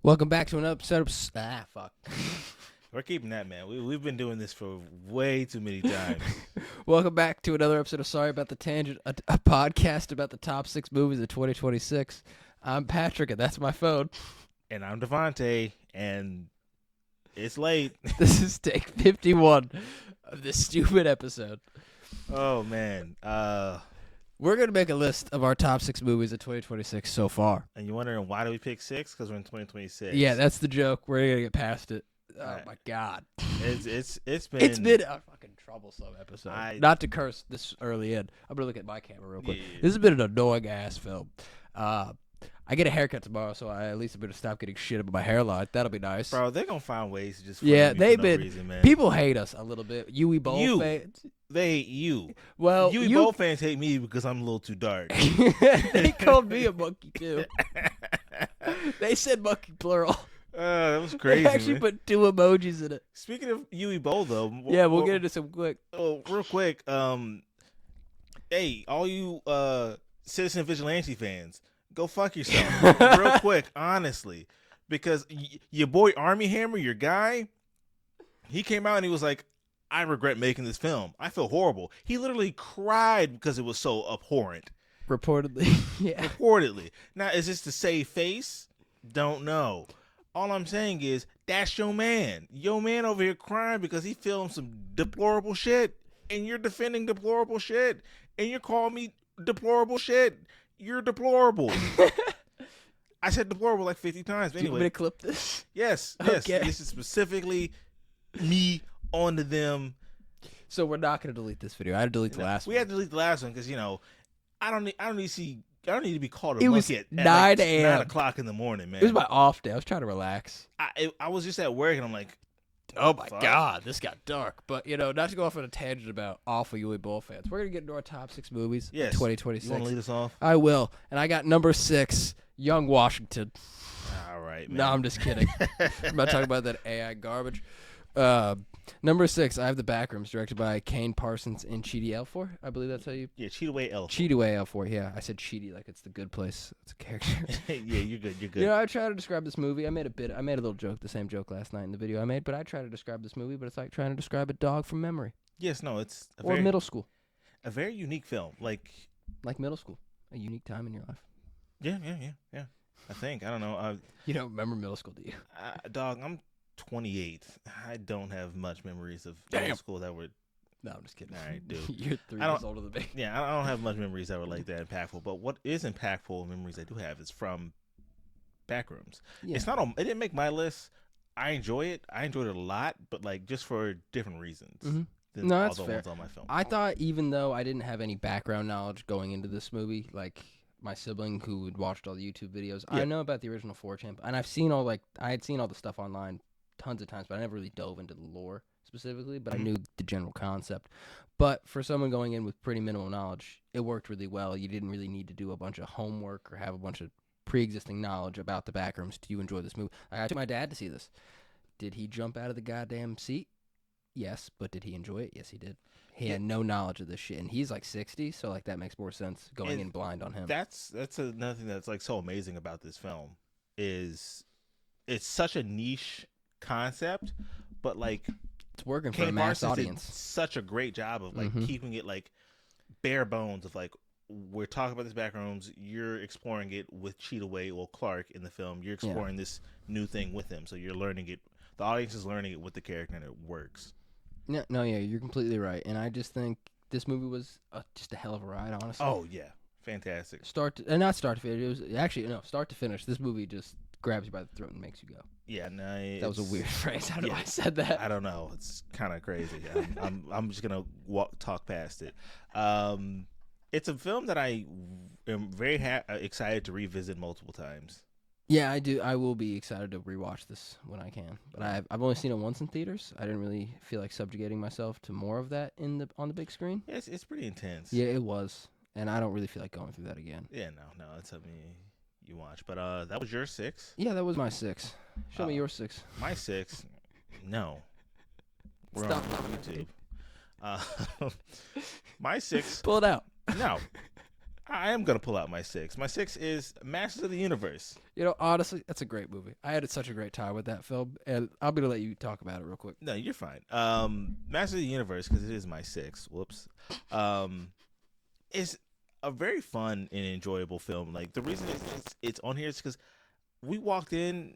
Welcome back to an episode of fuck. We're keeping that, man. We've been doing this for way too many times. Welcome back to another episode of Sorry About the Tangent, a podcast about the top 6 movies of 2026. I'm Patrick, and that's my phone. And I'm Devontae, and it's late. This is take 51 of this stupid episode. Oh, man. We're going to make a list of our top 6 movies of 2026 so far. And you're wondering why do we pick 6? Because we're in 2026. Yeah, that's the joke. We're going to get past it. Oh, Right. my God. It's been... It's been a fucking troublesome episode. Not to curse this early in. I'm going to look at my camera real quick. Yeah. This has been an annoying-ass film. I get a haircut tomorrow, so I at least I'm going to stop getting shit about my hairline. That'll be nice. Bro, they're going to find ways to just... Yeah, they've for been... No reason, man. People hate us a little bit. Yui Bowl fans. They hate you. Well, Yui Bowl fans hate me because I'm a little too dark. They called me a monkey, too. They said monkey plural. That was crazy, They actually man. put 2 emojis in it. Speaking of Yui Bowl, though... Yeah, we'll get into some quick. Oh, real quick. Hey, all you Citizen Vigilante fans, go fuck yourself. Real quick, honestly. Because your boy Army Hammer, your guy, he came out and he was like, I regret making this film. I feel horrible. He literally cried because it was so abhorrent. Reportedly. Yeah. Reportedly. Now, is this to save face? Don't know. All I'm saying is, that's your man. Your man over here crying because he filmed some deplorable shit, and you're defending deplorable shit, and you're calling me deplorable shit. You're deplorable. I said deplorable like 50 times. But Do you want anyway, me to clip this? yes. Okay. This is specifically me onto them. So we're not going to delete this video. I had to delete the last We one. had to delete the last one because I don't need to be called a It was monkey at 9 like a.m. 9 o'clock in the morning, man. It was my off day. I was trying to relax. I was just at work and I'm like, Oh my fuck? God, this got dark. But, not to go off on a tangent about awful Yui Bowl fans. We're going to get into our top 6 movies Yes. of 2026. You want to lead us off? I will. And I got number 6, Young Washington. All right, man. No, I'm just kidding. I'm not talking about that AI garbage. Number 6, I have The Backrooms, directed by Kane Parsons and Chidi Elfor. I believe that's how you... Yeah, cheat away elf. Chidi Elfor, yeah. I said Chidi like it's the good place. It's a character. Yeah, you're good. I try to describe this movie. I made a little joke, the same joke last night in the video I made, but I try to describe this movie, but it's like trying to describe a dog from memory. Yes, no, it's Or middle school. a very unique film. Like Middle school. A unique time in your life. yeah. I think I don't know. You don't remember middle school, do you? Dog, I'm 28. I don't have much memories of Damn. middle school that were. No, I'm just kidding. All right, dude. You're 3 I don't- years older than me. Yeah, I don't have much memories that were like that impactful. But what is impactful memories I do have is from Backrooms. Yeah. It's not. It didn't make my list. I enjoy it. I enjoyed it a lot, but like just for different reasons Mhm. than No, all that's the fair. ones on my film. I thought even though I didn't have any background knowledge going into this movie, like my sibling who had watched all the YouTube videos, Yeah. I know about the original 4chan, and I've seen I had seen all the stuff online tons of times, but I never really dove into the lore specifically, but I knew the general concept. But for someone going in with pretty minimal knowledge, it worked really well. You didn't really need to do a bunch of homework or have a bunch of pre-existing knowledge about the Backrooms to enjoy this movie. I took my dad to see this. Did he jump out of the goddamn seat? Yes, but did he enjoy it? Yes, he did. He had no knowledge of this shit, and he's like 60, so like that makes more sense going And in blind on him. That's another thing that's like so amazing about this film is it's such a niche concept, but like It's working for a Kane mass Parsons did audience. such a great job of like Mhm. keeping it like bare bones of like we're talking about this Backrooms, you're exploring it with Cheetaway or Clark in the film, you're exploring this new thing with him, so you're learning it. The audience is learning it with the character, and it works. Yeah, you're completely right, and I just think this movie was just a hell of a ride, honestly. Oh yeah, fantastic. Not start to finish. It was actually no start to finish. This movie just grabs you by the throat and makes you go. Yeah, no, That was a weird phrase. How do yeah. I said that? I don't know. It's kind of crazy. I'm just gonna talk past it. It's a film that I am very excited to revisit multiple times. Yeah, I do. I will be excited to rewatch this when I can. But I've only seen it once in theaters. I didn't really feel like subjugating myself to more of that on the big screen. Yeah, it's pretty intense. Yeah, it was, and I don't really feel like going through that again. Yeah, no, that's something you watch. But that was your 6. Yeah, that was my 6. Show me your 6. My 6. No. We're Stop on YouTube. My 6. Pull it out. No. I am gonna pull out my 6. My 6 is Masters of the Universe. Honestly, that's a great movie. I had such a great time with that film, and I'm gonna let you talk about it real quick. No, you're fine. Masters of the Universe, because it is my 6. Whoops. Is a very fun and enjoyable film. Like the reason it's on here is because we walked in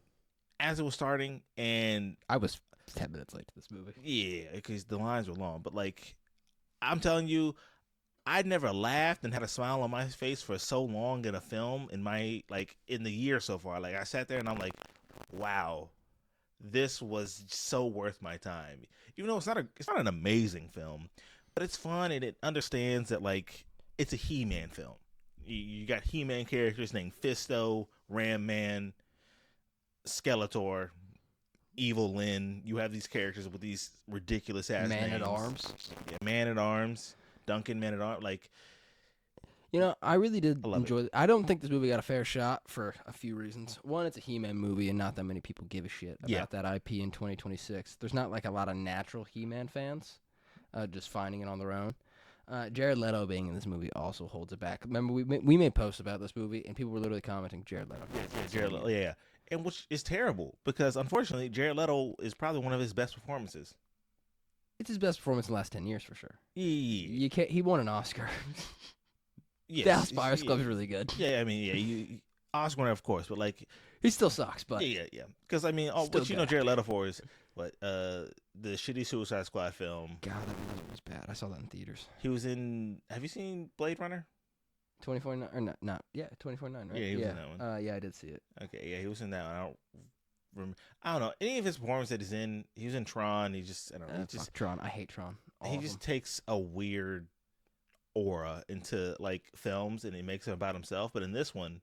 as it was starting, and I was 10 minutes late to this movie. yeah, because the lines were long. But like, I'm telling you, I'd never laughed and had a smile on my face for so long in a film in the year so far. Like I sat there and I'm like, wow, this was so worth my time. Even though it's not an amazing film, but it's fun and it understands that like it's a He-Man film. You got He-Man characters named Fisto, Ram Man, Skeletor, Evil Lyn. You have these characters with these ridiculous ass names. Man at Arms. Yeah, Man at Arms, Duncan Man at Arms. Like, I really did enjoy it. I don't think this movie got a fair shot for a few reasons. One, it's a He-Man movie, and not that many people give a shit about that IP in 2026. There's not like a lot of natural He-Man fans just finding it on their own. Jared Leto being in this movie also holds it back. Remember, we made posts about this movie, and people were literally commenting, Jared Leto. Yeah, Jared Leto. Yeah. And which is terrible, because unfortunately, Jared Leto is probably one of his best performances. It's his best performance in the last 10 years, for sure. Yeah. You can't. He won an Oscar. Yes, Dallas Buyers Club is really good. Yeah, I mean, Oscar winner, of course, but like he still sucks. But yeah. Because I mean, what you know Jared Leto for is what the shitty Suicide Squad film. God, that movie was bad. I saw that in theaters. He was in. Have you seen Blade Runner? 2049 or not? Yeah, 2049, right? Yeah, he was in that one. Yeah, I did see it. Okay, yeah, he was in that one. I don't know any of his performances that he's in. He was in Tron. He just I don't know. Fuck Tron. I hate Tron. He just takes a weird aura into like films and he makes it about himself. But in this one,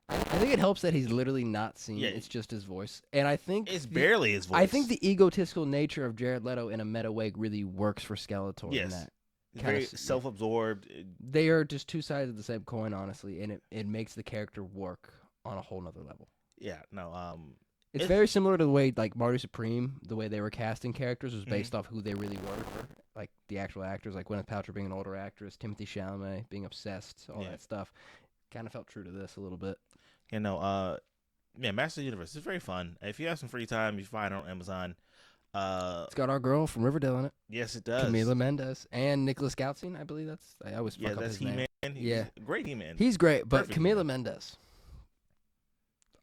I think it helps that he's literally not seen. Yeah, it's just his voice, and I think it's barely his voice. I think the egotistical nature of Jared Leto in a meta way really works for Skeletor. Yes. In that. Very self-absorbed. They are just two sides of the same coin, honestly, and it makes the character work on a whole nother level. Yeah, no. It's very similar to the way like Marty Supreme, the way they were casting characters was based off who they really were, for, like the actual actors, like Gwyneth Paltrow being an older actress, Timothy Chalamet being obsessed, all that stuff. Kind of felt true to this a little bit. Master of the Universe is very fun. If you have some free time, you find it on Amazon. It's got our girl from Riverdale in it. Yes, it does. Camila Mendes and Nicholas Gautzin, I believe I always fuck up his name. He-Man. Great He-Man. He's great, but Perfect Camila He-Man. Mendes,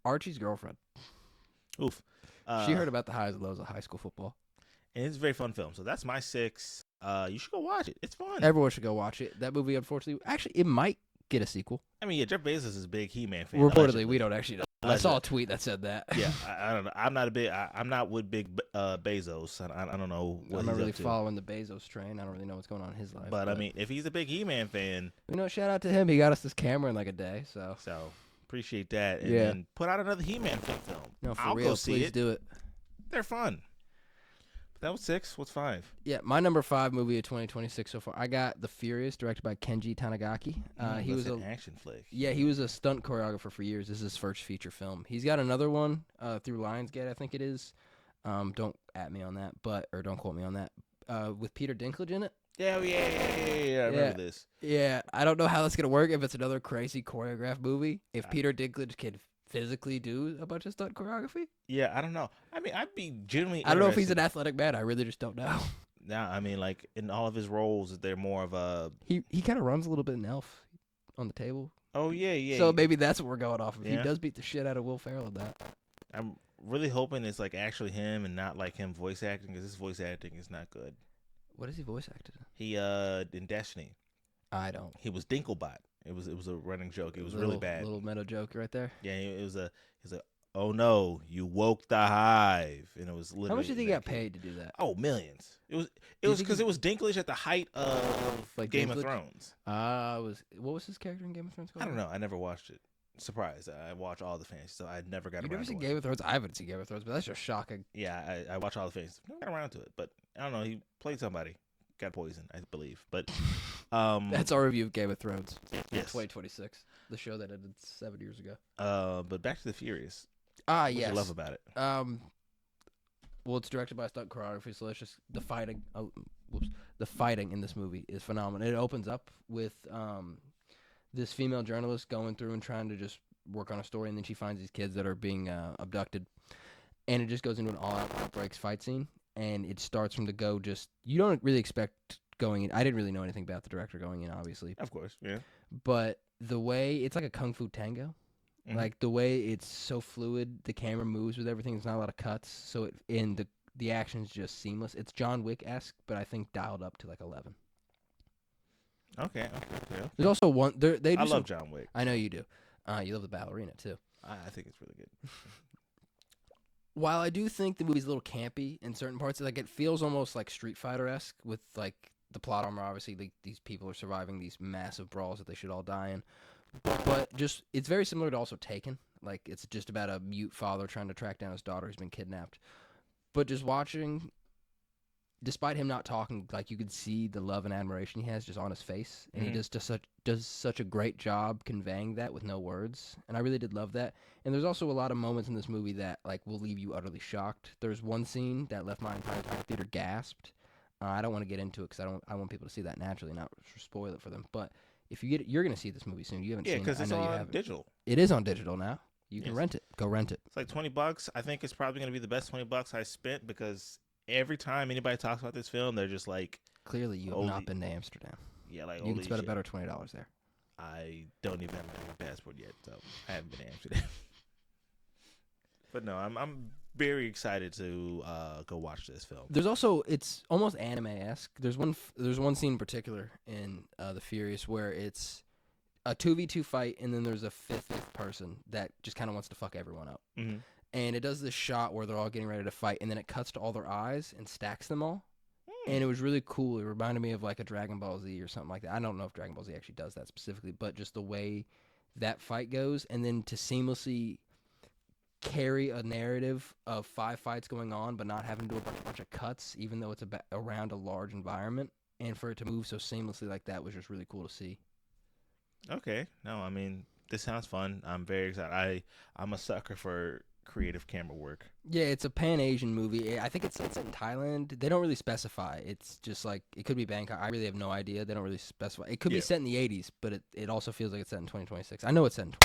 Archie's girlfriend. Oof. She heard about the highs and lows of high school football. And it's a very fun film. So that's my 6. You should go watch it. It's fun. Everyone should go watch it. That movie, unfortunately, actually, it might get a sequel. I mean, yeah, Jeff Bezos is a big He-Man fan. Reportedly, allegedly. we don't actually know. I saw a tweet that said that. Yeah, I don't know. I'm not with big Bezos. I don't know what I'm he's not really up to. following the Bezos train. I don't really know what's going on in his life. But I mean, if he's a big He-Man fan, shout out to him. He got us this camera in like a day. So appreciate that. And Yeah. then put out another He-Man film. No, for I'll real, go see please it. do it. They're fun. But that was 6. What's 5? Yeah, my number 5 movie of 2026 so far. I got The Furious, directed by Kenji Tanigaki. He was an action flick. Yeah, he was a stunt choreographer for years. This is his first feature film. He's got another one through Lionsgate, I think it is. Don't at me on that, or don't quote me on that. With Peter Dinklage in it. Yeah, I remember this. Yeah, I don't know how that's gonna work if it's another crazy choreographed movie. If Peter Dinklage can physically do a bunch of stunt choreography. Yeah, I don't know. I mean, I'd be genuinely. I don't know if he's an athletic man. I really just don't know. Now, I mean, like in all of his roles, they're more of a. He kind of runs a little bit in Elf on the table. Oh yeah. So maybe that's what we're going off of. Yeah. He does beat the shit out of Will Ferrell in that. I'm really hoping it's like actually him and not like him voice acting, because his voice acting is not good. What is he voice acted in? He in Destiny. I don't. He was Dinklebot. It was a running joke. It was really bad. Little meta joke right there. Yeah, he's a oh no, you woke the hive, and it was literally. How much did he get paid to do that? Oh, millions. It was because it was Dinklage at the height of Like Game Dinklage? of Thrones. What was his character in Game of Thrones called? I don't know. I never watched it. Surprise! I watch all the fantasy, so I never got You around never to seen it. Game of Thrones? I haven't seen Game of Thrones, but that's just shocking. Yeah, I watch all the fantasy. Never got around to it, but I don't know. He played somebody, got poisoned, I believe. But that's our review of Game of Thrones. Yes. 2026, the show that ended 7 years ago. But back to the Furious. Yes. What I love about it. Well, it's directed by stunt choreography, so it's just the fighting. The fighting in this movie is phenomenal. It opens up with this female journalist going through and trying to just work on a story, and then she finds these kids that are being abducted, and it just goes into an all-out outbreaks fight scene, and it starts from the go. Just you don't really expect going in. I didn't really know anything about the director going in, obviously, Of course, yeah. but the way it's like a kung fu tango. Mhm. Like the way it's so fluid, the camera moves with everything. There's not a lot of cuts, so the action's just seamless. It's John Wick-esque, but I think dialed up to like 11. Okay. There's also one. They do I some, love John Wick. I know you do. You love the ballerina too. I think it's really good. While I do think the movie's a little campy in certain parts, like it feels almost like Street Fighter-esque with like the plot armor. Obviously, like, these people are surviving these massive brawls that they should all die in. But just it's very similar to also Taken. Like it's just about a mute father trying to track down his daughter who's been kidnapped. But just watching, despite him not talking, like you could see the love and admiration he has just on his face, and he does such a great job conveying that with no words. And I really did love that. And there's also a lot of moments in this movie that like will leave you utterly shocked. There's one scene that left my entire theater gasped. I don't want to get into it because I want people to see that naturally, not spoil it for them. But if you're gonna see this movie soon. You haven't Yeah, seen it. because it's I know you on haven't. digital. It is on digital now. You can Yes. rent it. Go rent it. It's like $20. I think it's probably gonna be the best $20 I spent because every time anybody talks about this film, they're just like, Clearly, you have Holy- not been to Amsterdam. yeah, like You can holy spend a shit. better $20 there. I don't even have my passport yet, so I haven't been to Amsterdam. But no, I'm very excited to go watch this film. There's also it's almost anime-esque. There's one scene in particular in The Furious where it's a 2v2 fight, and then there's a fifth person that just kind of wants to fuck everyone up. Mm-hmm. And it does this shot where they're all getting ready to fight, and then it cuts to all their eyes and stacks them all. And it was really cool. It reminded me of like a Dragon Ball Z or something like that. I don't know if Dragon Ball Z actually does that specifically, but just the way that fight goes, and then to seamlessly carry a narrative of 5 fights going on, but not having to do a bunch of cuts, even though it's around a large environment, and for it to move so seamlessly like that was just really cool to see. Okay. No, I mean, this sounds fun. I'm very excited. I'm a sucker for creative camera work. Yeah, it's a Pan-Asian movie. I think it's in Thailand. They don't really specify. It's just like, it could be Bangkok. I really have no idea. They don't really specify. It could be set in the 80s, but it also feels like it's set in 2026. I know it's set in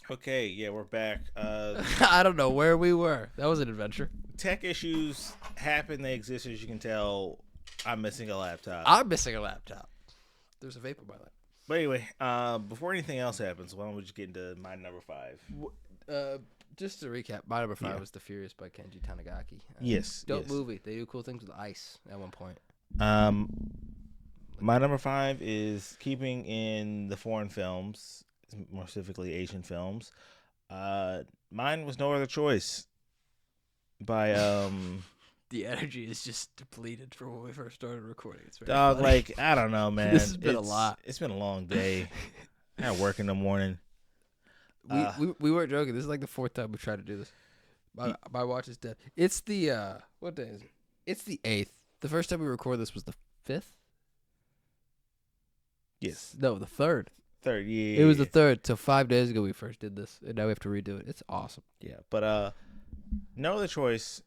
Okay, yeah, we're back. I don't know where we were. That was an adventure. Tech issues happen. They exist, as you can tell. I'm missing a laptop. I'm missing a laptop. There's a vapor by that. But anyway, before anything else happens, why don't we just get into my number 5? Just to recap, my number 5 was The Furious by Kenji Tanigaki. Yes. Dope movie. They do cool things with ice at one point. My number 5 is keeping in the foreign films, more specifically Asian films. Mine was No Other Choice by The energy is just depleted from when we first started recording. It's very dog. funny. Like, I don't know, man. This has been a lot. It's been a long day. I had work in the morning. We weren't joking. This is like the 4th time we tried to do this. My watch is dead. It's the what day is it? It's the 8th. The first time we recorded this was the 5th. Yes, No, the 3rd. 3rd. Yeah, It was the 3rd. So 5 days ago we first did this, and now we have to redo it. It's awesome. Yeah, but No Other Choice.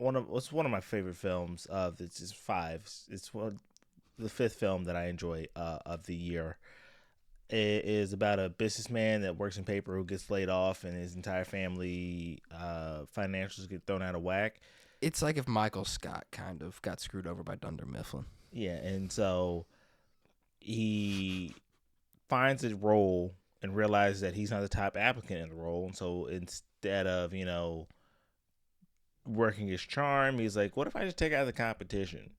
It's one of my favorite films. It's 5. It's the 5th film that I enjoy of the year. It is about a businessman that works in paper who gets laid off, and his entire family financials get thrown out of whack. It's like if Michael Scott kind of got screwed over by Dunder Mifflin. Yeah, and so he finds a role and realizes that he's not the top applicant in the role, and so instead of working his charm, he's like, what if I just take out the competition?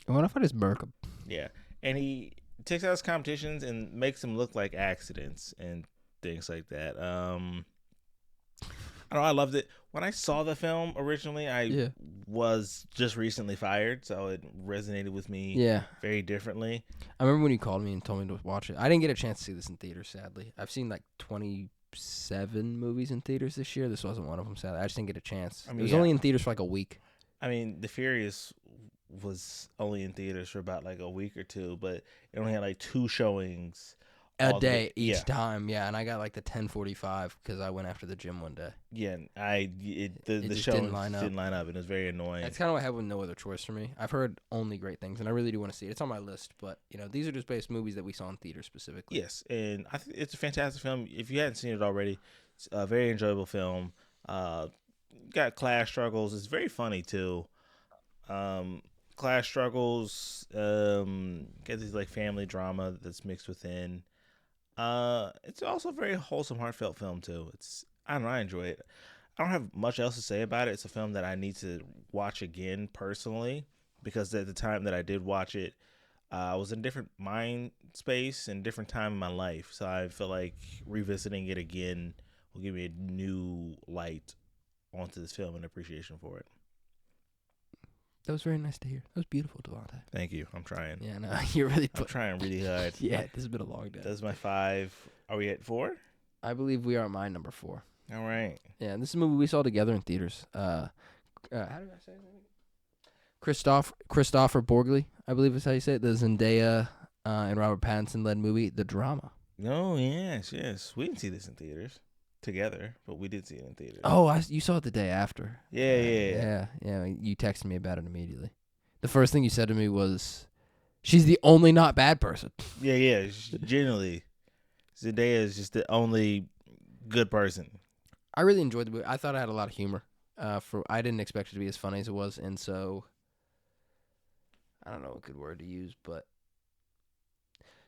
And what if I just murk him? Yeah, and he takes out his competitions and makes them look like accidents and things like that. I don't know, I loved it. When I saw the film originally, I was just recently fired, so it resonated with me very differently. I remember when you called me and told me to watch it. I didn't get a chance to see this in theaters, sadly. I've seen like 27 movies in theaters this year. This wasn't one of them, sadly. I just didn't get a chance. It was only in theaters for like a week. I mean, The Furious was only in theaters for about like a week or two, but it only had like 2 showings a day each time. Yeah, and I got like the 10:45 because I went after the gym one day. Yeah, the show didn't line up, and it was very annoying. That's kind of what happened with No Other Choice for me. I've heard only great things, and I really do want to see it. It's on my list, but these are just based movies that we saw in theater specifically. Yes, and I think it's a fantastic film. If you hadn't seen it already, it's a very enjoyable film. Got class struggles. It's very funny too. Class struggles. Get these like family drama that's mixed within. It's also a very wholesome, heartfelt film too. I don't know, I enjoy it. I don't have much else to say about it. It's a film that I need to watch again personally because at the time that I did watch it, I was in a different mind space and different time in my life. So I feel like revisiting it again will give me a new light onto this film and appreciation for it. That was very nice to hear. That was beautiful, Devontae. Thank you. I'm trying. Yeah, no, you're really. I'm trying really hard. Yeah, this has been a long day. That's my 5. Are we at 4? I believe we are at my number 4. All right. Yeah, and this is a movie we saw together in theaters. How did I say that? Christopher Borgli, I believe is how you say it. The Zendaya and Robert Pattinson led movie, The Drama. Oh yes. We didn't see this in theaters together, but we did see it in theaters. Oh, you saw it the day after. Yeah. You texted me about it immediately. The first thing you said to me was, "She's the only not bad person." Yeah. Generally, Zendaya is just the only good person. I really enjoyed the movie. I thought it had a lot of humor. I didn't expect it to be as funny as it was, and so I don't know a good word to use, but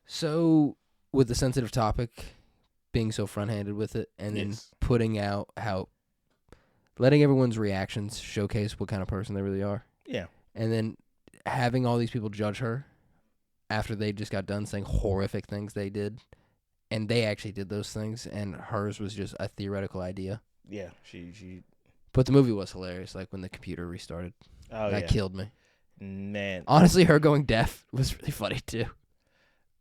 so with the sensitive topic, being so front-handed with it, and then putting out letting everyone's reactions showcase what kind of person they really are. Yeah. And then having all these people judge her after they just got done saying horrific things they did, and they actually did those things, and hers was just a theoretical idea. Yeah, she. But the movie was hilarious, like when the computer restarted. Oh, that killed me. Man. Honestly, her going deaf was really funny, too.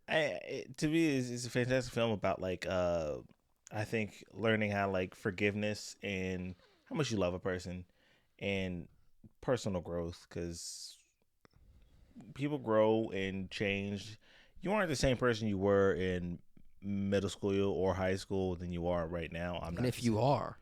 To me, it's a fantastic film about, like, I think learning how, like, forgiveness and how much you love a person and personal growth, because people grow and change. You aren't the same person you were in middle school or high school than you are right now. And if you are,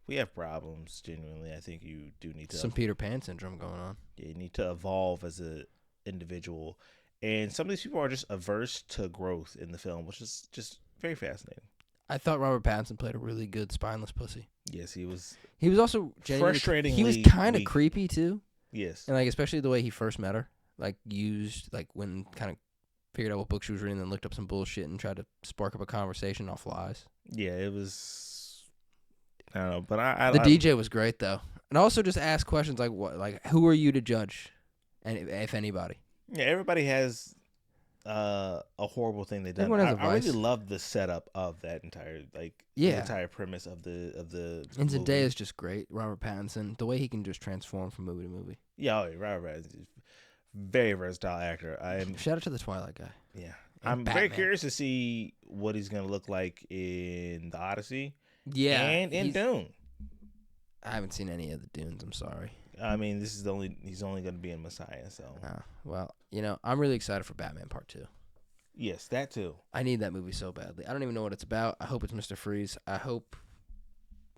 we have problems. Genuinely, I think you do need to some Peter Pan syndrome going on. Yeah, you need to evolve as an individual, and some of these people are just averse to growth in the film, which is just very fascinating. I thought Robert Pattinson played a really good spineless pussy. Yes, he was. He was also frustratingly. He was kind of creepy too. Yes, and like especially the way he first met her, like used like when kind of figured out what book she was reading, and then looked up some bullshit and tried to spark up a conversation off lies. Yeah, it was. I don't know, but the DJ was great though, and also just ask questions like what, like who are you to judge, and if anybody. Yeah, everybody has a horrible thing they've done. I really love the setup of that entire the entire premise of the. And Zendaya is just great. Robert Pattinson, the way he can just transform from movie to movie. Yeah, Robert Pattinson is very versatile actor. Shout out to the Twilight guy. Yeah, I'm very curious to see what he's gonna look like in the Odyssey. Yeah, and in Dune. I haven't seen any of the Dunes. I'm sorry. I mean, he's only going to be in Messiah, so. Well, I'm really excited for Batman Part 2. Yes, that too. I need that movie so badly. I don't even know what it's about. I hope it's Mr. Freeze. I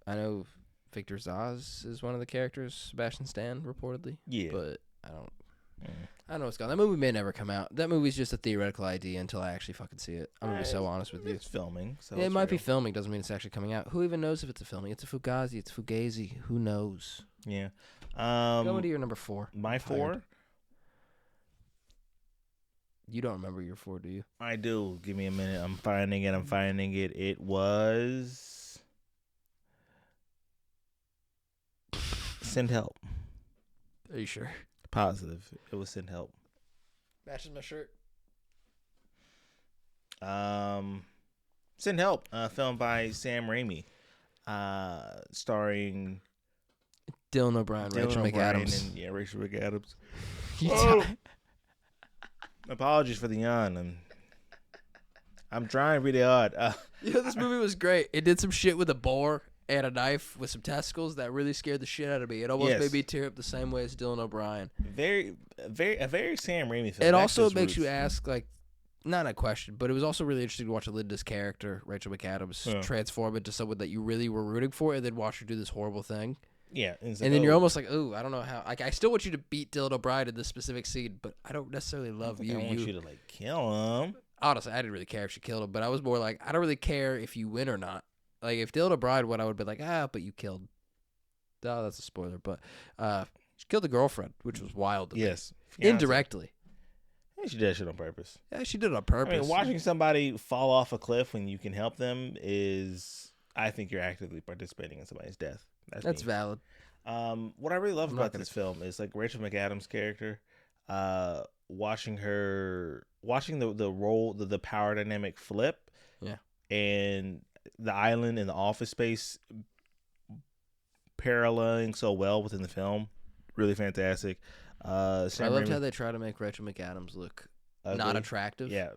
know Victor Zsasz is one of the characters, Sebastian Stan, reportedly. Yeah. But I don't know what's going on. That movie may never come out. That movie's just a theoretical idea until I actually fucking see it. I'm going to be so honest with you. It's filming. So yeah, it might be filming. Doesn't mean it's actually coming out. Who even knows if it's a filming? It's a Fugazi. It's Fugazi. Who knows? Yeah. Go into your number 4. My 4? You don't remember your 4, do you? I do. Give me a minute. I'm finding it. It was... Send Help. Are you sure? Positive. It was Send Help. Matches my shirt. Send Help, filmed by Sam Raimi, starring Dylan O'Brien, Rachel McAdams. Rachel McAdams. Apologies for the yawn. I'm trying really hard. This movie was great. It did some shit with a boar and a knife with some testicles that really scared the shit out of me. It almost made me tear up the same way as Dylan O'Brien. A very Sam Raimi film. It also makes you ask, like not a question, but it was also really interesting to watch Linda's character, Rachel McAdams, transform into someone that you really were rooting for, and then watch her do this horrible thing. Yeah, and then you're almost like, ooh, I don't know how. Like, I still want you to beat Dylan O'Brien in this specific scene, but I don't necessarily love you. I want you to like kill him. Honestly, I didn't really care if she killed him, but I was more like, I don't really care if you win or not. Like, if Dylan O'Brien won, I would have been like, but you killed. Oh, that's a spoiler, but she killed the girlfriend, which was wild to me. Yes, indirectly. Yeah, she did that shit on purpose. Yeah, she did it on purpose. I mean, watching somebody fall off a cliff when you can help them is, I think, you're actively participating in somebody's death. That's valid. What I really love about this film is like Rachel McAdams' character, watching the role, the power dynamic flip. Yeah. And the island and the office space paralleling so well within the film. Really fantastic. I loved how they try to make Rachel McAdams look not attractive. Yeah.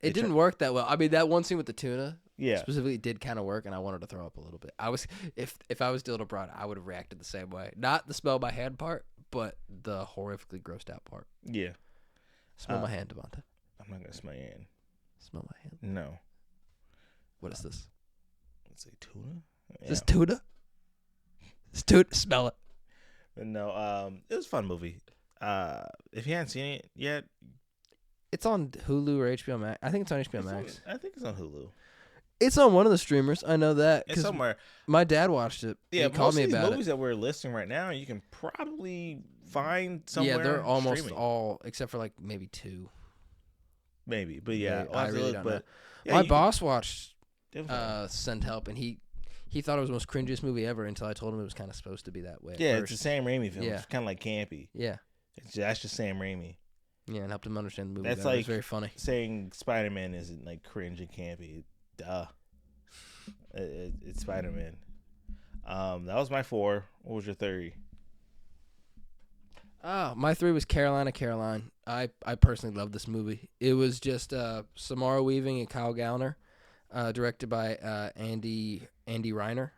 It didn't work that well. I mean, that one scene with the tuna specifically did kind of work, and I wanted to throw up a little bit. If I was Dylan O'Brien, I would have reacted the same way. Not the smell my hand part, but the horrifically grossed out part. Yeah. Smell my hand, Devonta. I'm not going to smell your hand. Smell my hand? No. What is this? Let's say tuna? Is this tuna? It's tuna. Smell it. No, it was a fun movie. If you haven't seen it yet, it's on Hulu or HBO Max. I think it's on HBO Max. I think it's on Hulu. It's on one of the streamers. I know that. It's somewhere. My dad watched it. Yeah, he called me about it. Most of these movies that we're listing right now, you can probably find somewhere. Yeah, they're almost streaming. all, except for like maybe 2. Maybe, but yeah, I really don't know. Yeah, my boss watched Send Help, and he thought it was the most cringiest movie ever until I told him it was kind of supposed to be that way. Yeah, it's a Sam Raimi film. Yeah. It's kind of like campy. Yeah. That's just Sam Raimi. Yeah, and helped him understand the movie. That's better. like It was very funny. saying Spider-Man isn't like cringe and campy. Duh. It's Spider-Man. That was my 4. What was your 3? Oh, my 3 was Caroline. I personally love this movie. It was just Samara Weaving and Kyle Gallner, directed by Andy Reiner,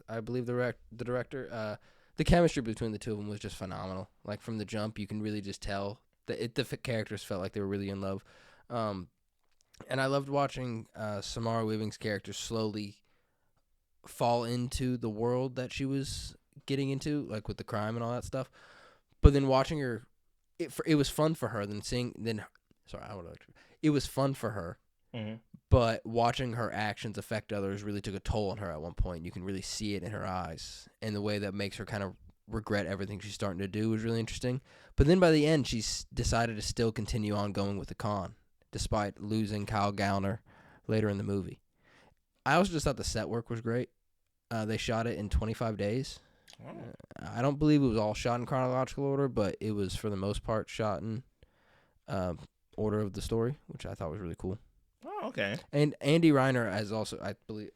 I believe the director. The chemistry between the two of them was just phenomenal. Like from the jump, you can really just tell that the characters felt like they were really in love. And I loved watching Samara Weaving's character slowly fall into the world that she was getting into, like with the crime and all that stuff. But then watching her, it was fun for her. It was fun for her. Mm-hmm. But watching her actions affect others really took a toll on her at one point. You can really see it in her eyes. And the way that makes her kind of regret everything she's starting to do was really interesting. But then by the end, she's decided to still continue on going with the con, despite losing Kyle Gallner later in the movie. I also just thought the set work was great. They shot it in 25 days. Oh. I don't believe it was all shot in chronological order, but it was for the most part shot in order of the story, which I thought was really cool. Oh, okay. And Andy Reiner has also, I believe,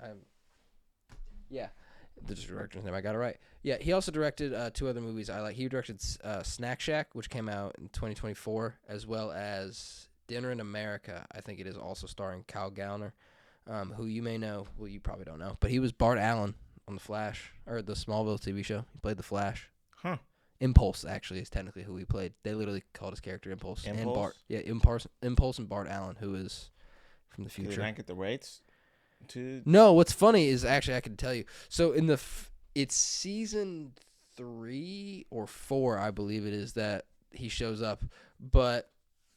the director's name, I got it right. Yeah, he also directed 2 other movies I like. He directed Snack Shack, which came out in 2024, as well as Dinner in America. I think it is also starring Kyle Gallner, who you may know. Well, you probably don't know, but he was Bart Allen on The Flash, or the Smallville TV show. He played The Flash. Huh. Impulse, actually, is technically who he played. They literally called his character Impulse. And Bart. Yeah, Impulse and Bart Allen, who is from the future. Did I get the rights to? No, what's funny is, actually, I can tell you. So in it's season 3 or 4, I believe it is, that he shows up, but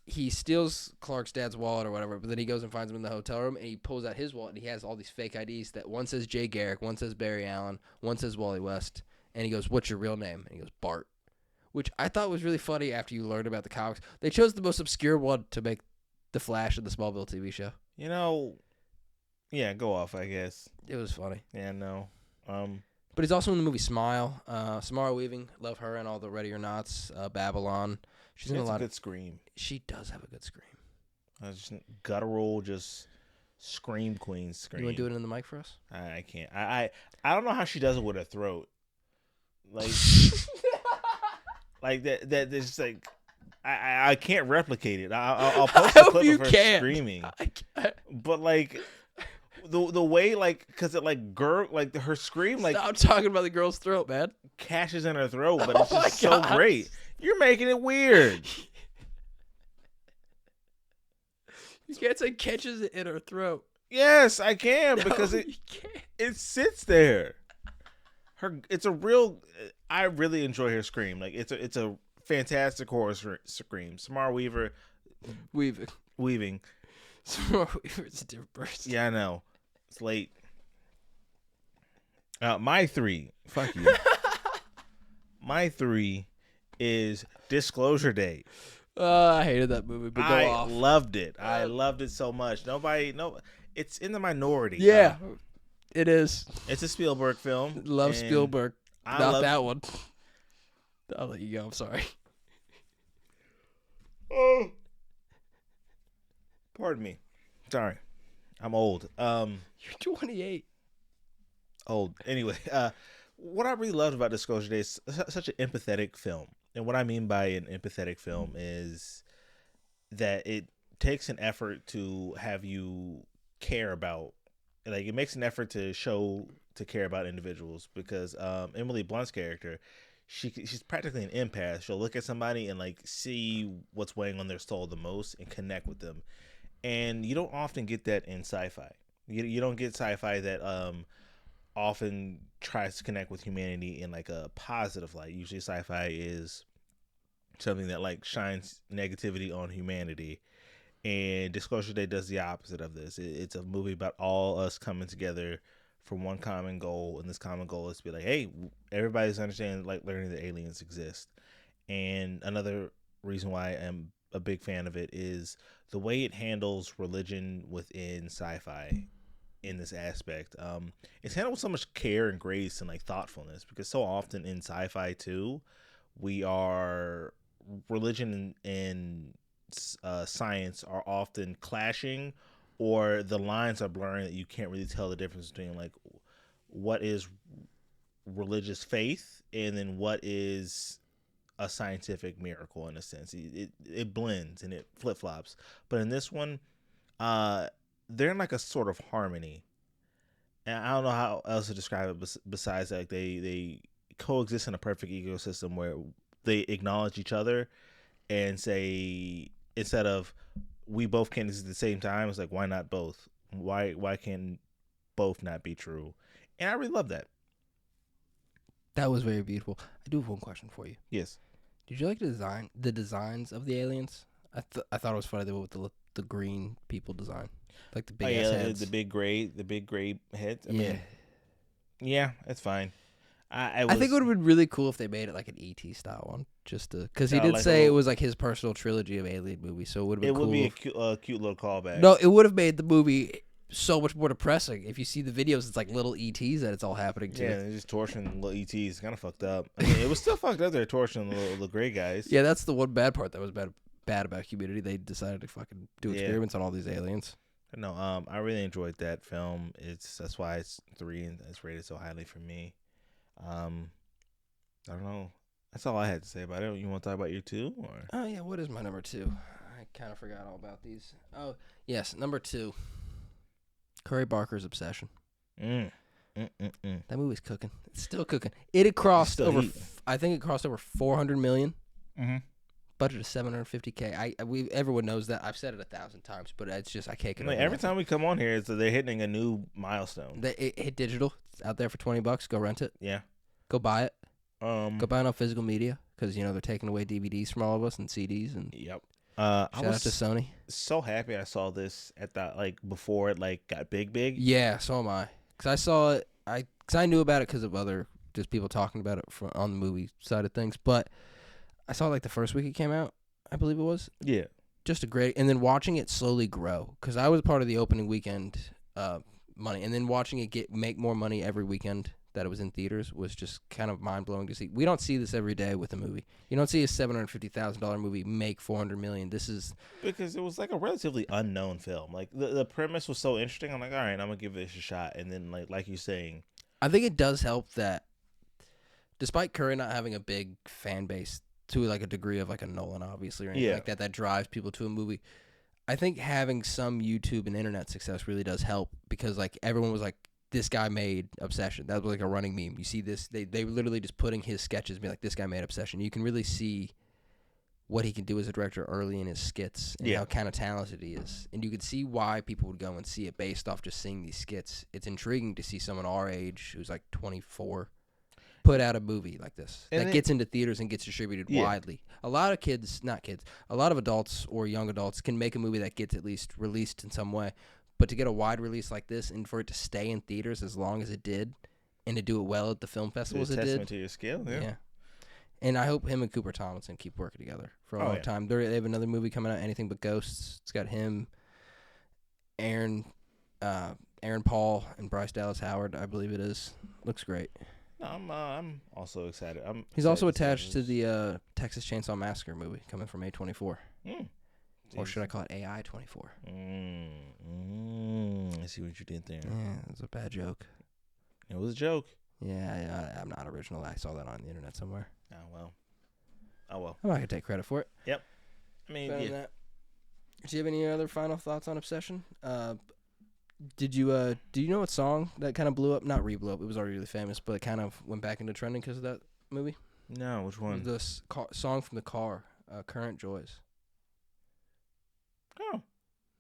he steals Clark's dad's wallet or whatever, but then he goes and finds him in the hotel room, and he pulls out his wallet, and he has all these fake IDs that one says Jay Garrick, one says Barry Allen, one says Wally West, and he goes, "What's your real name?" And he goes, "Bart," which I thought was really funny after you learned about the comics. They chose the most obscure one to make the Flash of the Smallville TV show. You know, yeah, go off, I guess. It was funny. Yeah, no. But he's also in the movie Smile. Samara Weaving, love her and all the Ready or Nots, Babylon. She's in a lot of good scream. She does have a good scream. Just guttural, just scream queen scream. You want to do it in the mic for us? I can't. I don't know how she does it with her throat. Like, like that. There's like, I can't replicate it. I'll post a clip of her screaming. But like, the way, like, because it like like her scream, like, stop talking about the girl's throat, man. Cashes in her throat, but it's just so great. You're making it weird. You can't say catches it in her throat. Yes, I can because you can't. it sits there. It's a real. I really enjoy her scream. Like it's a fantastic horror scream. Samara Weaving. Samara Weaver's a different person. Yeah, I know. It's late. My 3. Fuck you. My 3 is Disclosure Day. I hated that movie, but go off. I loved it. I loved it so much. It's in the minority. Yeah, it is. It's a Spielberg film. Love Spielberg. Not that one. I'll let you go. I'm sorry. Oh. Pardon me. Sorry. I'm old. You're 28. Old. Anyway, what I really loved about Disclosure Day is such an empathetic film. And what I mean by an empathetic film is that it takes an effort to have you care about, like it makes an effort to care about individuals, because Emily Blunt's character, she's practically an empath. She'll look at somebody and like see what's weighing on their soul the most and connect with them. And you don't often get that in sci-fi. You don't get sci-fi that often tries to connect with humanity in like a positive light. Usually sci-fi is something that like shines negativity on humanity, and Disclosure Day does the opposite of this. It's a movie about all us coming together for one common goal, and this common goal is to be like, hey, everybody's understanding, like learning that aliens exist. And another reason why I'm a big fan of it is the way it handles religion within sci-fi. In this aspect, it's handled with so much care and grace and like thoughtfulness, because so often in sci-fi too, religion and science are often clashing, or the lines are blurring that you can't really tell the difference between like what is religious faith and then what is a scientific miracle. In a sense, it blends and it flip-flops. But in this one, they're in like a sort of harmony, and I don't know how else to describe it besides like they coexist in a perfect ecosystem where they acknowledge each other and say, instead of we both can't exist at the same time, it's like, why not both? Why can't both not be true? And I really love that. That was very beautiful. I do have one question for you. Yes. Did you like the designs of the aliens? I thought it was funny with the green people design, like the big ass heads. The big gray heads. Yeah, it's fine. I think it would have been really cool if they made it like an ET style one, just to, because he did like say it was like his personal trilogy of alien movies, so it would have been cool. It would be a cute little callback. No, it would have made the movie so much more depressing. If you see the videos, it's like little ETs that it's all happening to. Yeah, they're just torturing little ETs. It's kind of fucked up. I mean, it was still fucked up. They're torturing the little gray guys. Yeah, that's the one bad part that was bad about Humanity. They decided to fucking do experiments on all these aliens. No, I really enjoyed that film. That's why it's 3 and it's rated so highly for me. I don't know. That's all I had to say about it. You want to talk about your 2? Or? Oh yeah, what is my number 2? I kind of forgot all about these. Oh yes, number 2. Curry Barker's Obsession. That movie's cooking. It's still cooking. It had crossed over. I think it crossed over 400 million. Mm-hmm. Budget of $750K. Everyone knows that. I've said it 1,000 times, but it's just I can't get over it. Every time we come on here, they're hitting a new milestone. It hit digital. It's out there for $20. Go rent it. Yeah. Go buy it. Go buy it on physical media, because they're taking away DVDs from all of us and CDs and. Yep. Shout out to Sony. So happy I saw this at that before it got big. Yeah, so am I. Because I saw it. Because I knew about it because of just people talking about it on the movie side of things, but. I saw it the first week it came out, I believe it was. Yeah. Just a great, and then watching it slowly grow, because I was part of the opening weekend money, and then watching it make more money every weekend that it was in theaters was just kind of mind blowing to see. We don't see this every day with a movie. You don't see a $750,000 movie make $400 million. This is because it was a relatively unknown film. The premise was so interesting. I'm like, all right, I'm gonna give this a shot, and then like you're saying, I think it does help that despite Curry not having a big fan base to a degree of a Nolan, obviously, or anything like that drives people to a movie. I think having some YouTube and internet success really does help, because everyone was like, this guy made Obsession. That was a running meme. You see this, they literally just putting his sketches, be like, this guy made Obsession. You can really see what he can do as a director early in his skits and how kind of talented he is. And you could see why people would go and see it based off just seeing these skits. It's intriguing to see someone our age, who's like 24, put out a movie like this that gets into theaters and gets distributed widely. A lot of a lot of adults or young adults can make a movie that gets at least released in some way. But to get a wide release like this and for it to stay in theaters as long as it did and to do it well at the film festivals it did. Testament to your skill, yeah. And I hope him and Cooper Tomlinson keep working together for a long time. They have another movie coming out, Anything But Ghosts. It's got him, Aaron Paul, and Bryce Dallas Howard, I believe it is. Looks great. No, I'm also excited. He's also attached to the Texas Chainsaw Massacre movie coming from A24. Or should I call it AI24? I see what you did there. Yeah, it was a bad joke. It was a joke. Yeah, I'm not original. I saw that on the internet somewhere. Oh, well. I'm not going to take credit for it. Yep. I mean, Do you have any other final thoughts on Obsession? Do you know what song that kind of blew up? Not re-blew up. It was already really famous, but it kind of went back into trending because of that movie. No, which one? The song from The Car, Current Joys. Oh,